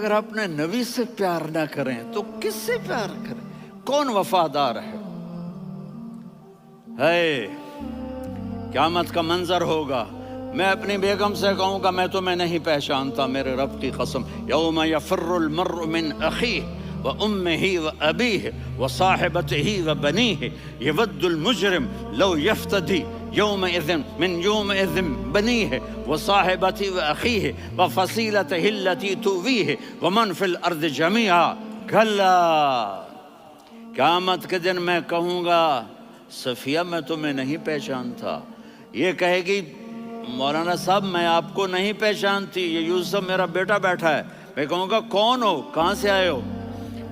اگر اپنے نبی سے پیار نہ کریں تو کس سے پیار کریں؟ کون وفادار ہے؟ قیامت کا منظر ہوگا، میں اپنی بیگم سے کہوں گا میں تمہیں نہیں پہچانتا، میرے رب کی قسم، یوم یفر المرء من اخیہ وامہ وابیہ وصاحبتہ وبنیہ یود المجرم لو یفتدی یومئذ من یومئذ بنیہ وصاحبتہ واخیہ وفصیلتہ التی تؤویہ ومن فی الارض جمیعا کلا، قیامت کے دن میں کہوں گا صفیہ میں تمہیں نہیں پہچانتا، یہ کہے گی مولانا صاحب میں آپ کو نہیں پہچانتی، یہ یوسف میرا بیٹا بیٹھا ہے، میں کہوں گا کون ہو، کہاں سے آئے ہو؟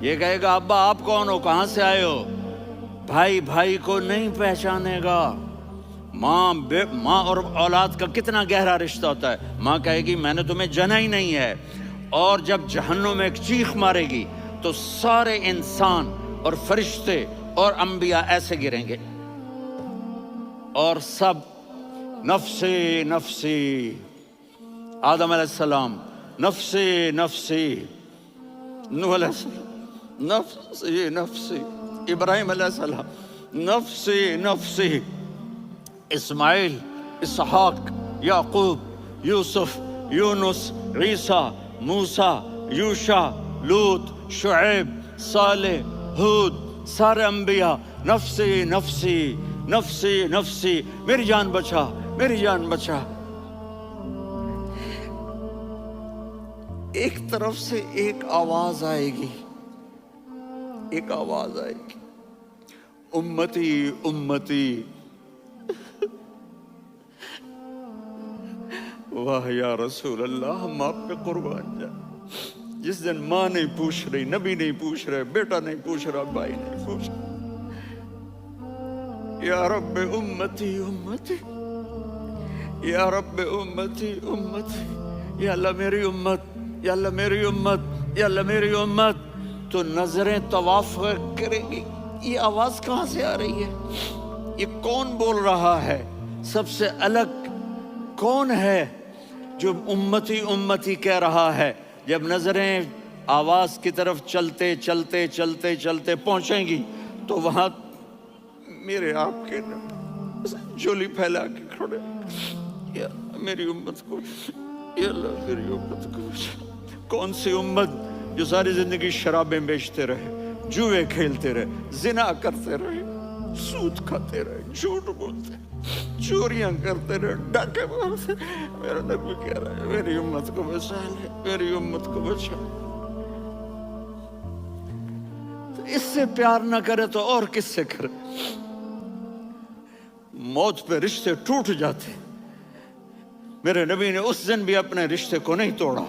یہ کہے گا ابا آپ کون ہو، کہاں سے آئے ہو؟ بھائی بھائی کو نہیں پہچانے گا۔ ماں اور اولاد کا کتنا گہرا رشتہ ہوتا ہے، ماں کہے گی میں نے تمہیں جنا ہی نہیں ہے، اور جب جہنم میں ایک چیخ مارے گی تو سارے انسان اور فرشتے اور انبیاء ایسے گریں گے اور سب نفسی نفسی، آدم علیہ السلام نفسی نفسی، نوح علیہ السلام نفسی نفسی، ابراہیم علیہ السلام نفسی نفسی، اسماعیل، اسحاق، یعقوب، یوسف، یونس، عیسیٰ، موسیٰ، یوشع، لوط، شعیب، صالح، ہود، سارے انبیاء نفسی نفسی نفسی نفسی، میری جان بچا میری جان بچا۔ ایک طرف سے ایک آواز آئے گی، ایک آواز آئے گی، امتی امتی، واہ یا رسول اللہ ہم آپ پہ قربان جائیں۔ جس دن ماں نہیں پوچھ رہی، نبی نہیں پوچھ رہے، بیٹا نہیں پوچھ رہا، بھائی نہیں پوچھ رہا، یا رب امتی امتی، یا رب امتی امتی، یا اللہ میری امت، یا اللہ میری امت، یا اللہ میری امت، تو نظریں طواف کریں گی، یہ آواز کہاں سے آ رہی ہے؟ یہ کون بول رہا ہے؟ سب سے الگ کون ہے جو امتی امتی کہہ رہا ہے؟ جب نظریں آواز کی طرف چلتے چلتے چلتے چلتے پہنچیں گی تو وہاں میرے آپ کے جھولی پھیلا کے کھڑے، یا میری امت کو، یا اللہ میری امت کو۔ کون سی امت جو ساری زندگی شرابیں بیچتے رہے، جوئے کھیلتے رہے، زنا کرتے رہے، سود کھاتے رہے، جھوٹ بولتے رہے، چوریاں کرتے رہے، ڈاکے مارتے رہے؟ میرا نبی کہہ رہا ہے میری امت کو بچا لے، میری امت کو بچا لے۔ اس سے پیار نہ کرے تو اور کس سے کرے؟ موت پہ رشتے ٹوٹ جاتے، میرے نبی نے اس دن بھی اپنے رشتے کو نہیں توڑا۔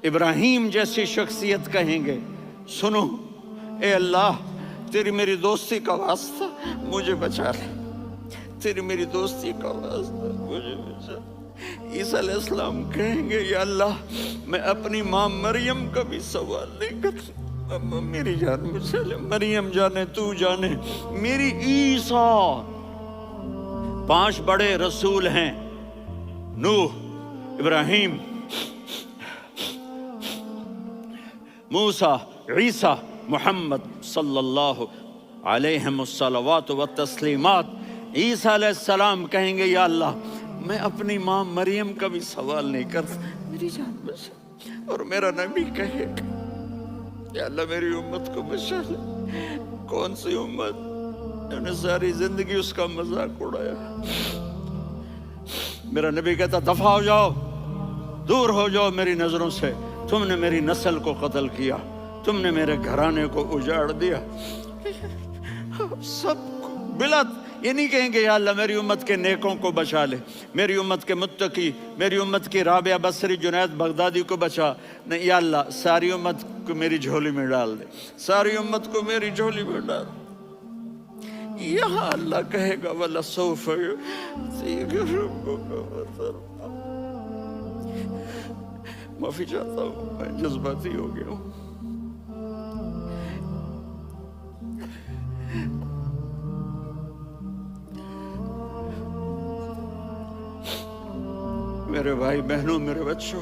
ابراہیم جیسی شخصیت کہیں گے سنو اے اللہ تیری میری دوستی کا واسطہ مجھے بچا لے، تیری میری دوستی کا واسطہ مجھے بچا لے۔ عیسیٰ علیہ السلام کہیں گے یا اللہ میں اپنی ماں مریم کا بھی سوال نہیں کرتا، میری جان بچا لے، مریم جانے تو جانے میری عیسیٰ۔ 5 بڑے رسول ہیں، نوح، ابراہیم، موسیٰ، عیسیٰ، محمد صلی اللہ علیہ الصلوات والتسلیمات۔ عیسیٰ علیہ السلام کہیں گے یا اللہ میں اپنی ماں مریم کا بھی سوال نہیں کرتا، میری جان بچا۔ اور میرا نبی کہے گا یا اللہ میری امت کو بچا لے۔ کون سی امت جنہوں نے ساری زندگی اس کا مذاق اڑایا؟ میرا نبی کہتا دفع ہو جاؤ، دور ہو جاؤ میری نظروں سے، تم نے میری نسل کو قتل کیا، تم نے میرے گھرانے کو اجاڑ دیا۔ سب بلا یہ نہیں کہیں گے یا اللہ میری امت کے نیکوں کو بچا لے، میری امت کے متقی، میری امت کی رابعہ بصری، جنید بغدادی کو بچا، نہیں یا اللہ ساری امت کو میری جھولی میں ڈال دے، ساری امت کو میری جھولی میں ڈال دے۔ یہاں اللہ کہے گا وَلَسَوْفَ يُعْطِيكَ رَبُّكَ فَتَرْضَىٰ۔ معافی چاہتا ہوں میں جذباتی ہو گیا ہوں۔ میرے بھائی بہنوں، میرے بچوں،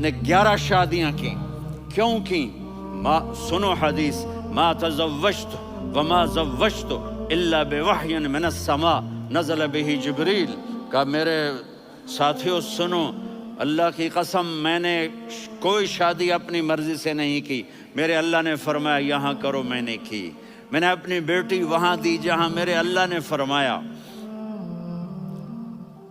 نے 11 شادیاں کی. کیوں کی؟ سنو حدیث، ما تزوجت وما زوجت الا بوحی من السماء نزل به جبریل. کہا میرے ساتھیوں سنو، اللہ کی قسم میں نے کوئی شادی اپنی مرضی سے نہیں کی. میرے اللہ نے فرمایا یہاں کرو، میں نے کی. میں نے اپنی بیٹی وہاں دی جہاں میرے اللہ نے فرمایا.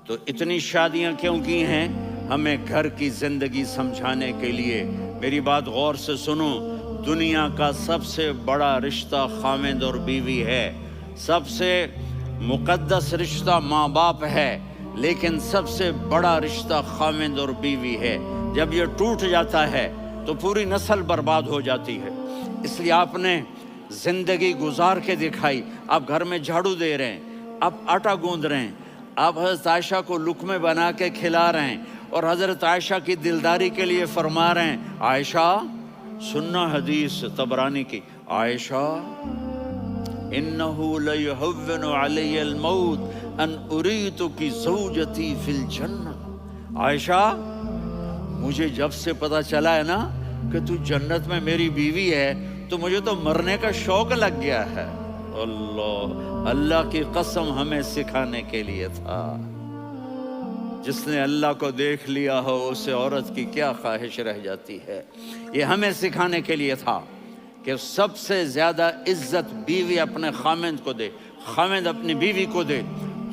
تو اتنی شادیاں کیوں کی ہیں؟ ہمیں گھر کی زندگی سمجھانے کے لیے. میری بات غور سے سنو، دنیا کا سب سے بڑا رشتہ خاوند اور بیوی ہے. سب سے مقدس رشتہ ماں باپ ہے، لیکن سب سے بڑا رشتہ خاوند اور بیوی ہے. جب یہ ٹوٹ جاتا ہے تو پوری نسل برباد ہو جاتی ہے. اس لیے آپ نے زندگی گزار کے دکھائی. آپ گھر میں جھاڑو دے رہے ہیں، آپ آٹا گوندھ رہے ہیں، آپ حضرت عائشہ کو لقمے بنا کے کھلا رہے ہیں، اور حضرت عائشہ کی دلداری کے لیے فرما رہے ہیں عائشہ سننا حدیث طبرانی کی، عائشہ انہو لیہون علی الموت ان اریتکی زوجتی فی الجنہ. عائشہ مجھے جب سے پتا چلا ہے نا کہ تو جنت میں میری بیوی ہے تو مجھے تو مرنے کا شوق لگ گیا ہے. اللہ کی قسم ہمیں سکھانے کے لیے تھا. جس نے اللہ کو دیکھ لیا ہو اسے عورت کی کیا خواہش رہ جاتی ہے. یہ ہمیں سکھانے کے لیے تھا کہ سب سے زیادہ عزت بیوی اپنے خاوند کو دے، خاوند اپنی بیوی کو دے.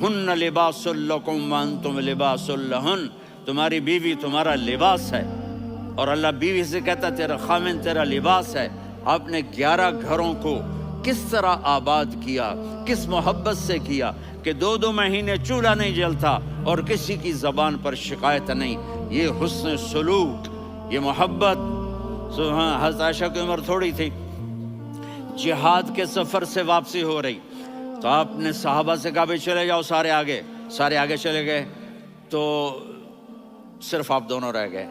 ہن لباس لکم وانتم لباس لہن. تمہاری بیوی تمہارا لباس ہے، اور اللہ بیوی سے کہتا تیرا خاوند تیرا لباس ہے. آپ نے 11 گھروں کو کس طرح آباد کیا، کس محبت سے کیا کہ 2 مہینے چولہا نہیں جلتا اور کسی کی زبان پر شکایت نہیں. یہ حسن سلوک، یہ محبت. حضرت عائشہ کی عمر تھوڑی تھی، جہاد کے سفر سے واپسی ہو رہی، تو آپ نے صحابہ سے کہا بھی چلے جاؤ سارے آگے چلے گئے، تو صرف آپ دونوں رہ گئے.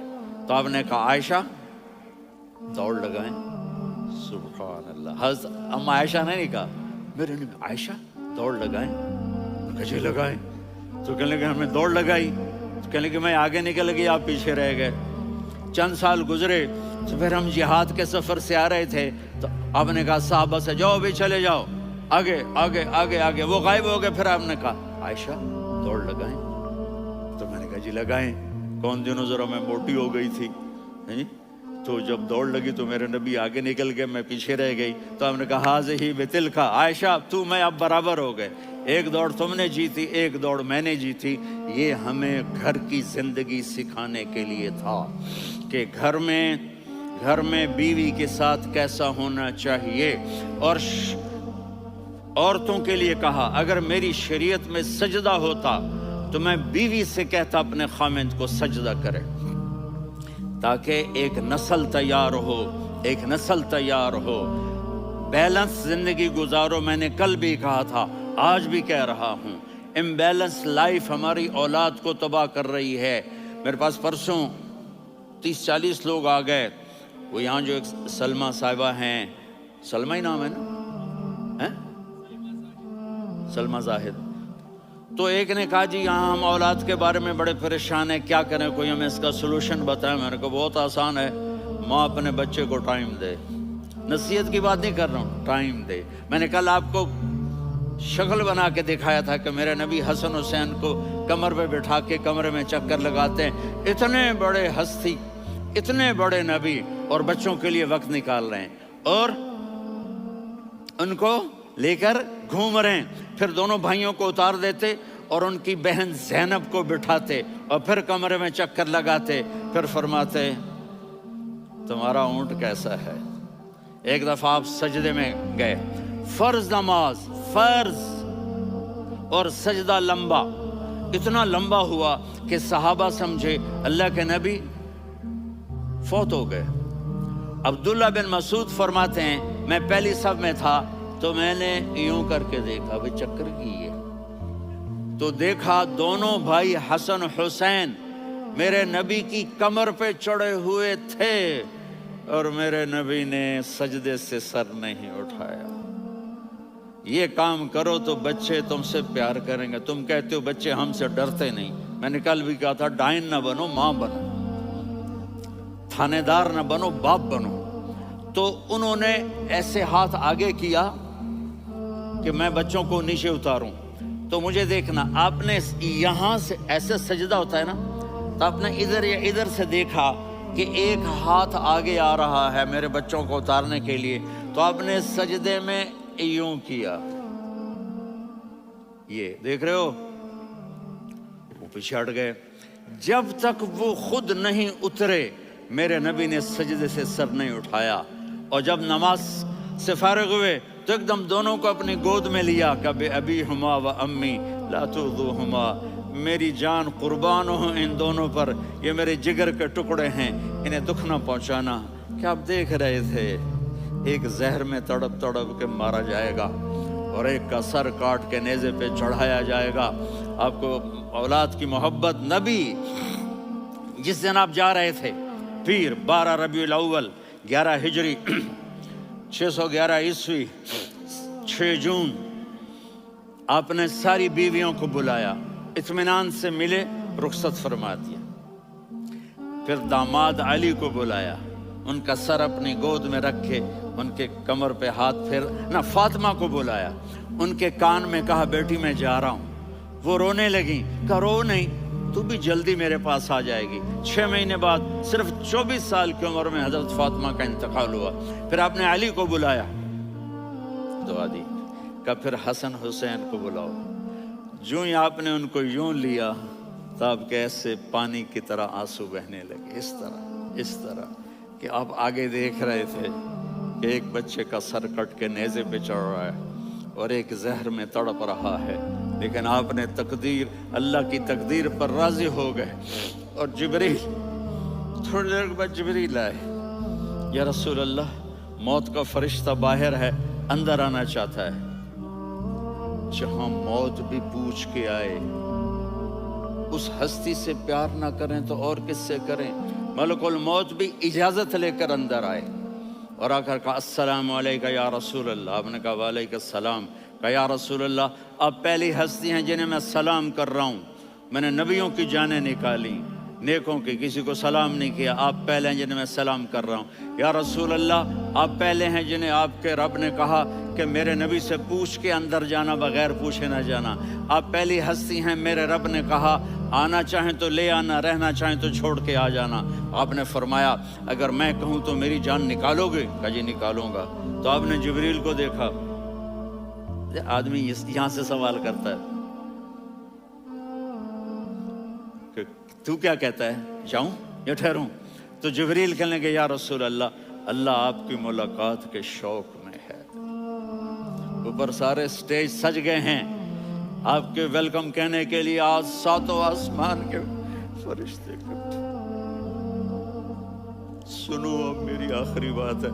تو آپ نے کہا عائشہ دوڑ لگائیں. سبحان اللہ. حضرت اما عائشہ نے نہیں کہا، میرے نے عائشہ دوڑ لگائیں. کہا لگائیں. تو کہنے لگے ہمیں دوڑ لگائی. تو کہنے لگے میں آگے نکل گئی، آپ پیچھے رہ گئے. چند سال گزرے تو پھر ہم جہاد کے سفر سے آ رہے تھے، تو آپ نے کہا صحابہ سے جاؤ بھی چلے جاؤ آگے. وہ غائب ہو گئے. پھر آپ نے کہا عائشہ دوڑ لگائیں. تو میں نے کہا جی لگائیں. کون دنوں ذرا میں موٹی ہو گئی تھی، تو جب دوڑ لگی تو میرے نبی آگے نکل گئے، میں پیچھے رہ گئی. تو ہم نے کہا ہاذہ بتلک، عائشہ تو میں اب برابر ہو گئے. ایک دوڑ تم نے جیتی، ایک دوڑ میں نے جیتی. یہ ہمیں گھر کی زندگی سکھانے کے لیے تھا کہ گھر میں بیوی کے ساتھ کیسا ہونا چاہیے. اور عورتوں کے لیے کہا اگر میری شریعت میں سجدہ ہوتا تو میں بیوی سے کہتا اپنے خاوند کو سجدہ کرے، تاکہ ایک نسل تیار ہو. بیلنس زندگی گزارو. میں نے کل بھی کہا تھا، آج بھی کہہ رہا ہوں، امبیلنس لائف ہماری اولاد کو تباہ کر رہی ہے. میرے پاس پرسوں 30-40 لوگ آ گئے. وہ یہاں جو ایک سلمہ صاحبہ ہیں، سلمہ ہی نام ہے نا، سلمہ زاہد. تو ایک نے کہا جی یہاں ہم اولاد کے بارے میں بڑے پریشان ہیں، کیا کریں، کوئی ہمیں اس کا سلوشن بتائیں. میں نے کہا بہت آسان ہے، ماں اپنے بچے کو ٹائم دے. نصیحت کی بات نہیں کر رہا ہوں، ٹائم دے. میں نے کل آپ کو شکل بنا کے دکھایا تھا کہ میرے نبی حسن حسین کو کمر پہ بٹھا کے کمرے میں چکر لگاتے ہیں. اتنے بڑے ہستی، اتنے بڑے نبی، اور بچوں کے لیے وقت نکال رہے ہیں اور ان کو لے کر گھوم رہے ہیں. پھر دونوں بھائیوں کو اتار دیتے اور ان کی بہن زینب کو بٹھاتے اور پھر کمرے میں چکر لگاتے. پھر فرماتے تمہارا اونٹ کیسا ہے. ایک دفعہ آپ سجدے میں گئے، فرض نماز، فرض، اور سجدہ لمبا، اتنا لمبا ہوا کہ صحابہ سمجھے اللہ کے نبی فوت ہو گئے. عبداللہ بن مسعود فرماتے ہیں میں پہلی صف میں تھا تو میں نے یوں کر کے دیکھا، بھئی چکر کی ہے، تو دیکھا دونوں بھائی حسن حسین میرے نبی کی کمر پہ چڑھے ہوئے تھے اور میرے نبی نے سجدے سے سر نہیں اٹھایا. یہ کام کرو تو بچے تم سے پیار کریں گے. تم کہتے ہو بچے ہم سے ڈرتے نہیں. میں نے کل بھی کہا تھا ڈائن نہ بنو، ماں بنو. تھانے دار نہ بنو، باپ بنو۔ تو انہوں نے ایسے ہاتھ آگے کیا کہ میں بچوں کو نیچے اتاروں۔ تو مجھے دیکھنا، آپ نے یہاں سے ایسے سجدہ ہوتا ہے نا، تو آپ نے ادھر یا ادھر سے دیکھا کہ ایک ہاتھ آگے آ رہا ہے میرے بچوں کو اتارنے کے لیے، تو آپ نے سجدے میں یوں کیا، یہ دیکھ رہے ہو، وہ پیچھے ہٹ گئے۔ جب تک وہ خود نہیں اترے میرے نبی نے سجدے سے سر نہیں اٹھایا۔ اور جب نماز سے فارغ ہوئے تو ایک دم دونوں کو اپنی گود میں لیا، کہ ابی ہما و امی لا تؤذوہما، میری جان قربان ہو ان دونوں پر، یہ میرے جگر کے ٹکڑے ہیں، انہیں دکھ نہ پہنچانا۔ کیا آپ دیکھ رہے تھے؟ ایک زہر میں تڑپ تڑپ کے مارا جائے گا اور ایک کا سر کاٹ کے نیزے پہ چڑھایا جائے گا۔ آپ کو اولاد کی محبت، نبی جس دن آپ جا رہے تھے، پیر 12 ربیع الاول 11 ہجری 611 عیسوی 6 جون، آپ نے ساری بیویوں کو بلایا، اطمینان سے ملے، رخصت فرما دیا۔ پھر داماد علی کو بلایا، ان کا سر اپنی گود میں رکھے، ان کے کمر پہ ہاتھ پھیر نہ، فاطمہ کو بلایا، ان کے کان میں کہا بیٹی میں جا رہا ہوں۔ وہ رونے لگیں، کہا رو نہیں، تو بھی جلدی میرے پاس آ جائے گی۔ 6 مہینے بعد صرف 24 سال کی عمر میں حضرت فاطمہ کا انتقال ہوا۔ پھر آپ نے علی کو بلایا، دعا دی، کہا پھر حسن حسین کو بلاؤ۔ جو ہی آپ نے ان کو یوں لیا تو آپ کے ایسے پانی کی طرح آنسو بہنے لگے، اس طرح کہ آپ آگے دیکھ رہے تھے کہ ایک بچے کا سر کٹ کے نیزے پہ چڑھ رہا ہے اور ایک زہر میں تڑپ رہا ہے، لیکن آپ نے تقدیر، اللہ کی تقدیر پر راضی ہو گئے۔ اور جبریل، تھوڑی دیر کے بعد جبریل آئے، یا رسول اللہ موت کا فرشتہ باہر ہے، اندر آنا چاہتا ہے۔ جہاں موت بھی پوچھ کے آئے، اس ہستی سے پیار نہ کریں تو اور کس سے کریں؟ ملک الموت بھی اجازت لے کر اندر آئے اور آ کر کہا السلام علیکہ یا رسول اللہ۔ آپ نے کہا وعلیکم السلام۔ کہا یا رسول اللہ، آپ پہلی ہستی ہیں جنہیں میں سلام کر رہا ہوں، میں نے نبیوں کی جانیں نکالی، نیکوں کی، کسی کو سلام نہیں کیا، آپ پہلے ہیں جنہیں میں سلام کر رہا ہوں۔ یا رسول اللہ، آپ پہلے ہیں جنہیں آپ کے رب نے کہا کہ میرے نبی سے پوچھ کے اندر جانا، بغیر پوچھے نہ جانا۔ آپ پہلی ہستی ہیں، میرے رب نے کہا آنا چاہیں تو لے آنا، رہنا چاہیں تو چھوڑ کے آ جانا۔ آپ نے فرمایا اگر میں کہوں تو میری جان نکالو گے؟ کہا جی نکالوں گا۔ تو آپ نے جبریل کو دیکھا، آدمی یہاں سے سوال کرتا ہے کہ تو کیا کہتا ہے، جاؤں یا ٹھہروں؟ تو جبریل کہنے لگے یا رسول اللہ، اللہ آپ کی ملاقات کے شوق میں ہے۔ اوپر سارے سٹیج سج گئے ہیں آپ کے ویلکم کہنے کے لیے، آج 7 آسمان کے فرشتے اکٹھے۔ سنو اب میری آخری بات ہے۔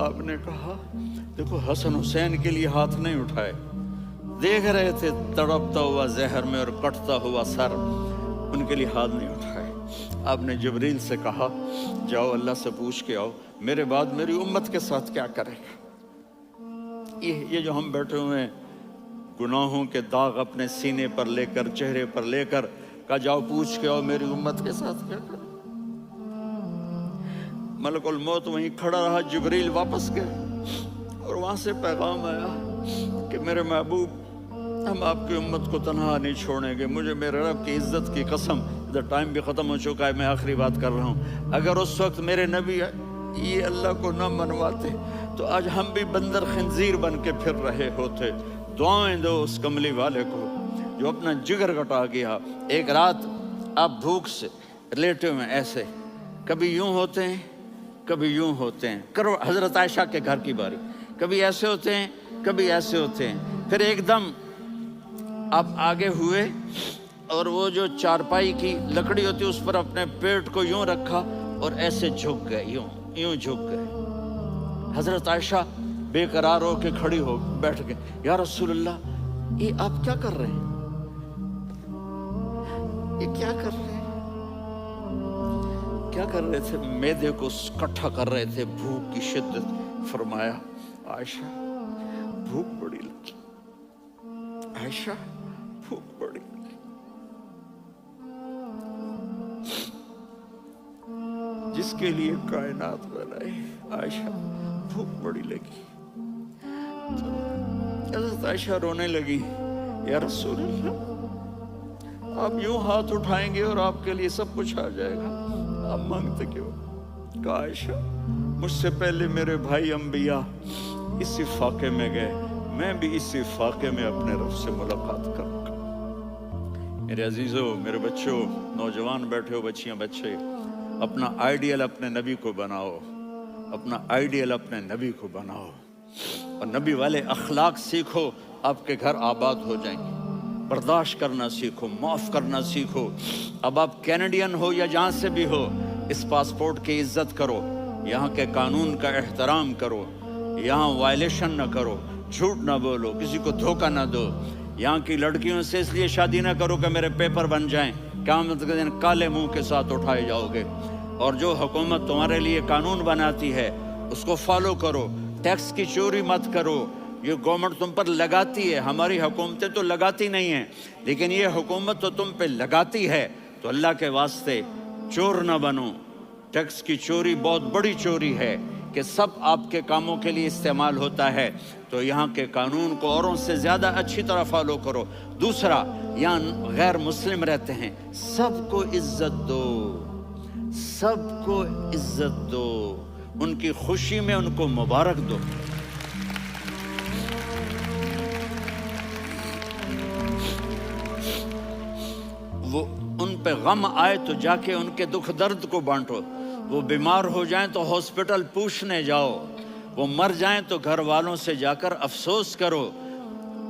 آپ نے کہا دیکھو حسن حسین کے لیے ہاتھ نہیں اٹھائے، دیکھ رہے تھے تڑپتا ہوا زہر میں اور کٹتا ہوا سر، ان کے لیے ہاتھ نہیں اٹھائے۔ آپ نے جبریل سے کہا جاؤ اللہ سے پوچھ کے آؤ میرے بعد میری امت کے ساتھ کیا کرے گا۔ یہ جو ہم بیٹھے ہوئے ہیں، گناہوں کے داغ اپنے سینے پر لے کر، چہرے پر لے کر، کہا جاؤ پوچھ کے آؤ میری امت کے ساتھ کیا کرے۔ ملک الموت وہیں کھڑا رہا، جبریل واپس گئے اور وہاں سے پیغام آیا کہ میرے محبوب، ہم آپ کی امت کو تنہا نہیں چھوڑیں گے، مجھے میرے رب کی عزت کی قسم، ادھر ٹائم بھی ختم ہو چکا ہے، میں آخری بات کر رہا ہوں، اگر اس وقت میرے نبی یہ اللہ کو نہ منواتے تو آج ہم بھی بندر خنزیر بن کے پھر رہے ہوتے۔ دعائیں دو اس کملی والے کو جو اپنا جگر کٹا گیا۔ ایک رات آپ بھوک سے لیٹے ہوئے ایسے، کبھی یوں ہوتے ہیں کبھی یوں ہوتے ہیں، کرو حضرت عائشہ کے گھر کی باری، کبھی ایسے ہوتے ہیں کبھی ایسے ہوتے ہیں۔ پھر ایک دم آپ آگے ہوئے اور وہ جو چارپائی کی لکڑی ہوتی اس پر اپنے پیٹ کو یوں رکھا اور ایسے جھک گئے، یوں جھک گئے۔ حضرت عائشہ بے قرار ہو کے کھڑی ہو بیٹھ گئے، یا رسول اللہ یہ آپ کیا کر رہے ہیں، یہ کیا کر رہے ہیں؟ کیا کر رہے تھے؟ معدے کو کٹھا کر رہے تھے، بھوک کی شدت۔ فرمایا عائشہ بھوک بڑی لگی، عائشہ بھوک بڑی لگی۔ جس کے لیے کائنات بنائی. عائشہ بھوک بڑی لگی تو حضرت عائشہ رونے لگی. یا رسول اللہ، آپ یوں ہاتھ اٹھائیں گے اور آپ کے لیے سب کچھ آ جائے گا، آپ مانگتے کیوں؟ کہا عائشہ مجھ سے پہلے میرے بھائی انبیاء اسی فاقے میں گئے، میں بھی اسی فاقے میں اپنے رب سے ملاقات کروں گا. میرے عزیزوں، میرے بچوں، نوجوان بیٹھے ہو، بچیاں بچے، اپنا آئیڈیل اپنے نبی کو بناؤ، اپنا آئیڈیل اپنے نبی کو بناؤ اور نبی والے اخلاق سیکھو، آپ کے گھر آباد ہو جائیں گے. برداشت کرنا سیکھو، معاف کرنا سیکھو. اب آپ کینیڈین ہو یا جہاں سے بھی ہو، اس پاسپورٹ کی عزت کرو، یہاں کے قانون کا احترام کرو، یہاں وائلیشن نہ کرو، جھوٹ نہ بولو، کسی کو دھوکہ نہ دو. یہاں کی لڑکیوں سے اس لیے شادی نہ کرو کہ میرے پیپر بن جائیں، قیامت کے دن کالے منہ کے ساتھ اٹھائے جاؤ گے. اور جو حکومت تمہارے لیے قانون بناتی ہے اس کو فالو کرو. ٹیکس کی چوری مت کرو، یہ گورنمنٹ تم پر لگاتی ہے، ہماری حکومتیں تو لگاتی نہیں ہیں، لیکن یہ حکومت تو تم پہ لگاتی ہے. تو اللہ کے واسطے چور نہ بنو. ٹیکس کی چوری بہت بڑی چوری ہے کہ سب آپ کے کاموں کے لیے استعمال ہوتا ہے. تو یہاں کے قانون کو اوروں سے زیادہ اچھی طرح فالو کرو. دوسرا، یہاں غیر مسلم رہتے ہیں، سب کو عزت دو، سب کو عزت دو، ان کی خوشی میں ان کو مبارک دو. وہ ان پہ غم آئے تو جا کے ان کے دکھ درد کو بانٹو. وہ بیمار ہو جائیں تو ہاسپٹل پوچھنے جاؤ، وہ مر جائیں تو گھر والوں سے جا کر افسوس کرو.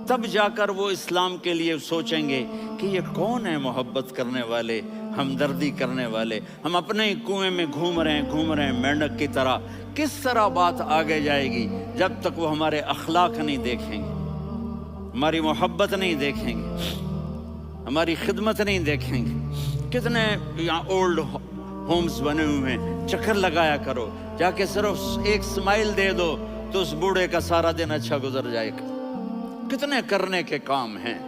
تب جا کر وہ اسلام کے لیے سوچیں گے کہ یہ کون ہے محبت کرنے والے، ہمدردی کرنے والے. ہم اپنے ہی کنویں میں گھوم رہے ہیں مینڈک کی طرح. کس طرح بات آگے جائے گی جب تک وہ ہمارے اخلاق نہیں دیکھیں گے، ہماری محبت نہیں دیکھیں گے، ہماری خدمت نہیں دیکھیں گے. کتنے یہاں اولڈ ہومز بنے ہوئے ہیں، چکر لگایا کرو، جا کے صرف ایک سمائل دے دو تو اس بوڑھے کا سارا دن اچھا گزر جائے گا. کتنے کرنے کے کام ہیں.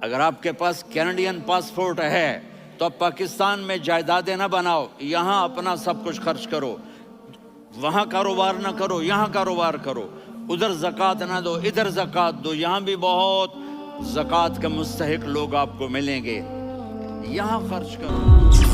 اگر آپ کے پاس کینیڈین پاسپورٹ ہے تو اب پاکستان میں جائیدادیں نہ بناؤ، یہاں اپنا سب کچھ خرچ کرو. وہاں کاروبار نہ کرو، یہاں کاروبار کرو. ادھر زکوٰۃ نہ دو، ادھر زکوٰۃ دو. یہاں بھی بہت زکوٰۃ کے مستحق لوگ آپ کو ملیں گے، یہاں خرچ کرو.